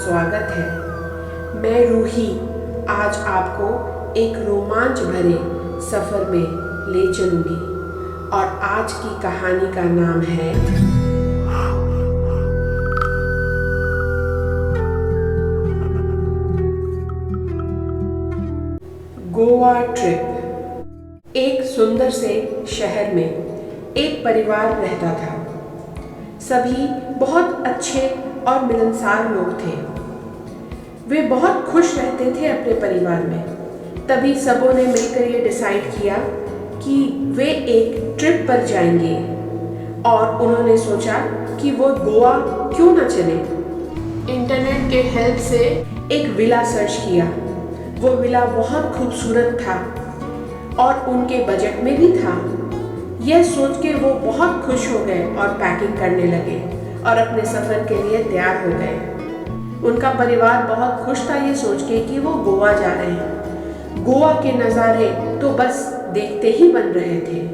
स्वागत है। मैं रूही आज आपको एक रोमांच भरे सफ़र में ले चलूँगी और आज की कहानी का नाम है गोवा ट्रिप। एक सुंदर से शहर में एक परिवार रहता था। सभी बहुत अच्छे और मिलनसार लोग थे। वे बहुत खुश रहते थे अपने परिवार में। तभी सबों ने मिलकर ये डिसाइड किया कि वे एक ट्रिप पर जाएंगे और उन्होंने सोचा कि वो गोवा क्यों न चले। इंटरनेट के हेल्प से एक विला सर्च किया। वो विला बहुत खूबसूरत था और उनके बजट में भी था। यह सोच के वो बहुत खुश हो गए और पैकिंग करने लगे और अपने सफ़र के लिए तैयार हो गए। उनका परिवार बहुत खुश था ये सोच के कि वो गोवा जा रहे हैं। गोवा के नज़ारे तो बस देखते ही बन रहे थे।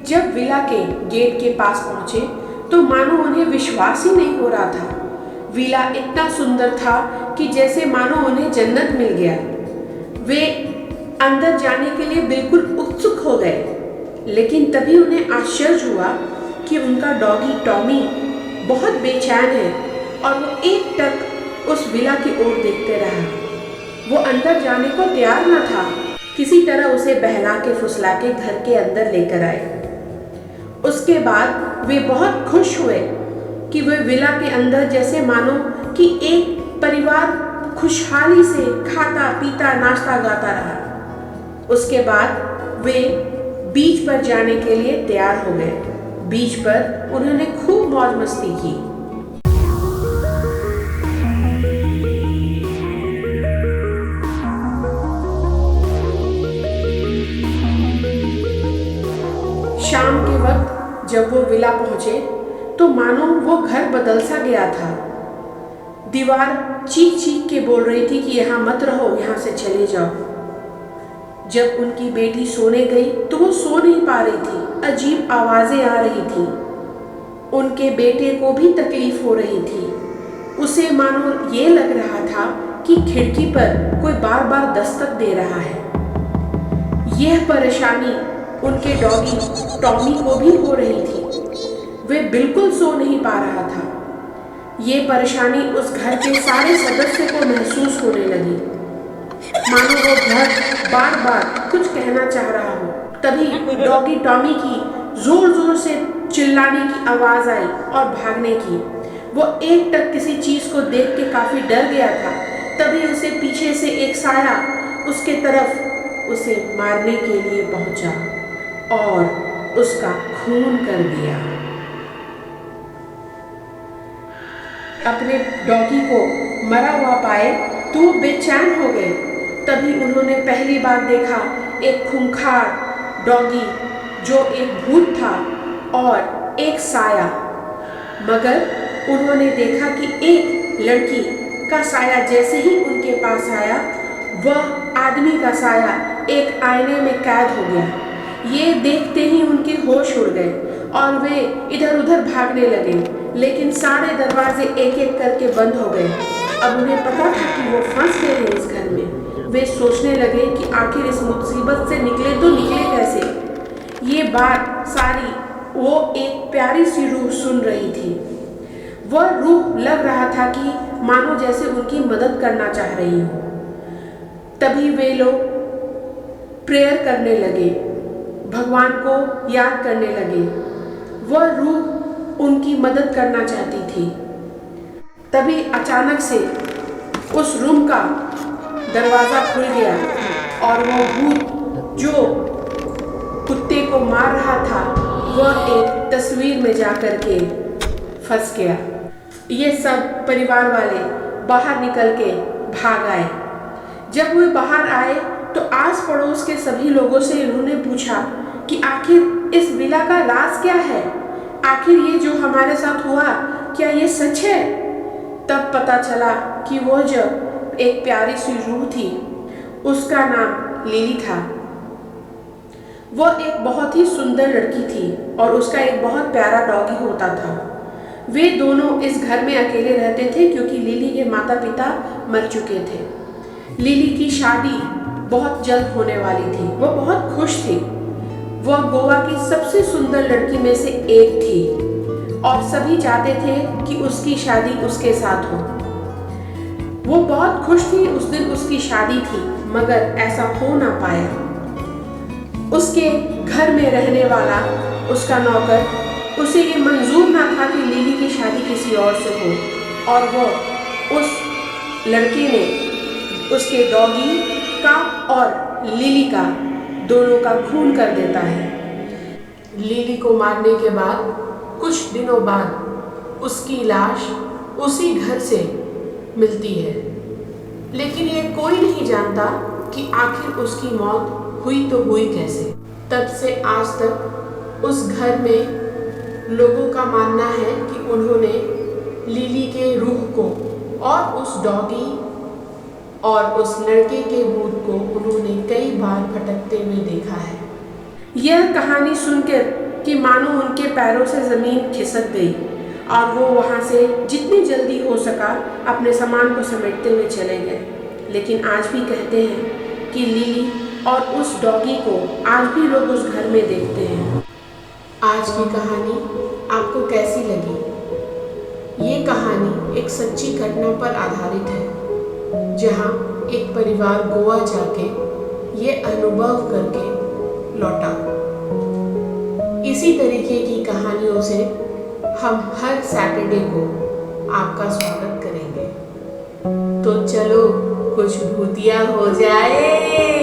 जब विला के गेट के पास पहुंचे तो मानो उन्हें विश्वास ही नहीं हो रहा था। विला इतना सुंदर था कि जैसे मानो उन्हें जन्नत मिल गया। वे अंदर जाने के लिए बिल्कुल उत्सुक हो गए, लेकिन तभी उन्हें आश्चर्य हुआ कि उनका डॉगी टॉमी बहुत बेचैन है और वो एकटक उस विला की ओर देखते रहा। वो अंदर जाने को तैयार न था। किसी तरह उसे बहला के फुसला के घर के अंदर लेकर आए। उसके बाद वे बहुत खुश हुए कि वे विला के अंदर जैसे मानो कि एक परिवार खुशहाली से खाता पीता नाश्ता गाता रहा। उसके बाद वे बीच पर जाने के लिए तैयार हो गए। बीच पर उन्होंने खूब मौज मस्ती की। शाम के वक्त जब वो विला पहुंचे तो मानो वो घर बदल सा गया था। दीवार चीख चीख के बोल रही थी कि यहाँ मत रहो, यहाँ से चले जाओ। जब उनकी बेटी सोने गई तो वो सो नहीं पा रही थी। अजीब आवाज़ें आ रही थी। उनके बेटे को भी तकलीफ हो रही थी। उसे मानो ये लग रहा था कि खिड़की पर कोई बार बार दस्तक दे रहा है। यह परेशानी उनके डॉगी टॉमी को भी हो रही थी। वे बिल्कुल सो नहीं पा रहा था। ये परेशानी उस घर के सारे सदस्य को महसूस होने लगी। मानो वो घर बार बार कुछ कहना चाह रहा हो। तभी डॉगी टॉमी की जोर जोर से चिल्लाने की आवाज़ आई और भागने की। वो एकटक किसी चीज़ को देख के काफ़ी डर गया था। तभी उसे पीछे से एक साया उसके तरफ उसे मारने के लिए पहुंचा और उसका खून कर दिया। अपने डॉगी को मरा हुआ पाए तो वो बेचैन हो गए। तभी उन्होंने पहली बार देखा एक खूंखार डॉगी जो एक भूत था और एक साया। मगर उन्होंने देखा कि एक लड़की का साया जैसे ही उनके पास आया, वह आदमी का साया एक आईने में कैद हो गया। ये देखते ही उनके होश उड़ गए और वे इधर उधर भागने लगे, लेकिन सारे दरवाजे एक एक करके बंद हो गए। अब उन्हें पता था कि वो फंस गए हैं इस घर में। वे सोचने लगे कि आखिर इस मुसीबत से निकले तो निकले कैसे। ये बात सारी वो एक प्यारी सी रूह सुन रही थी। वह रूह लग रहा था कि मानो जैसे उनकी मदद करना चाह रही हो। तभी वे लोग प्रेयर करने लगे, भगवान को याद करने लगे। वह रूह उनकी मदद करना चाहती थी। तभी अचानक से उस रूम का दरवाज़ा खुल गया और वो भूत जो कुत्ते को मार रहा था वह एक तस्वीर में जाकर के फंस गया। ये सब परिवार वाले बाहर निकल के भाग आए। जब वे बाहर आए तो आस पड़ोस के सभी लोगों से इन्होंने पूछा कि आखिर इस विला का राज क्या है। आखिर ये जो हमारे साथ हुआ, क्या ये सच है? तब पता चला कि वो जो एक प्यारी सी रूह थी, उसका नाम लिली था। वो एक बहुत ही सुंदर लड़की थी और उसका एक बहुत प्यारा डॉगी होता था। वे दोनों इस घर में अकेले रहते थे क्योंकि लिली के माता पिता मर चुके थे। लिली की शादी बहुत जल्द होने वाली थी। वो बहुत खुश थी। वह गोवा की सबसे सुंदर लड़की में से एक थी और सभी चाहते थे कि उसकी शादी उसके साथ हो। वो बहुत खुश थी। उस दिन उसकी शादी थी, मगर ऐसा हो ना पाया। उसके घर में रहने वाला उसका नौकर, उसे ये मंजूर ना था कि लिली की शादी किसी और से हो, और वो उस लड़के ने उसके डॉगी का और लिली का दोनों का खून कर देता है। लिली को मारने के बाद कुछ दिनों बाद उसकी लाश उसी घर से मिलती है, लेकिन ये कोई नहीं जानता कि आखिर उसकी मौत हुई तो हुई कैसे। तब से आज तक उस घर में लोगों का मानना है कि उन्होंने लिली के रूह को और उस डॉगी और उस लड़के के भूत को उन्होंने कई बार भटकते हुए देखा है। यह कहानी सुनकर कि मानो उनके पैरों से ज़मीन खिसक गई और वो वहाँ से जितनी जल्दी हो सका अपने सामान को समेटते हुए चले गए। लेकिन आज भी कहते हैं कि लिली और उस डॉगी को आज भी लोग उस घर में देखते हैं। आज की कहानी आपको कैसी लगी? ये कहानी एक सच्ची घटना पर आधारित है, जहाँ एक परिवार गोवा जाके ये अनुभव करके लौटा। इसी तरीके की कहानियों से हम हर सैटरडे को आपका स्वागत करेंगे। तो चलो कुछ भूतिया हो जाए।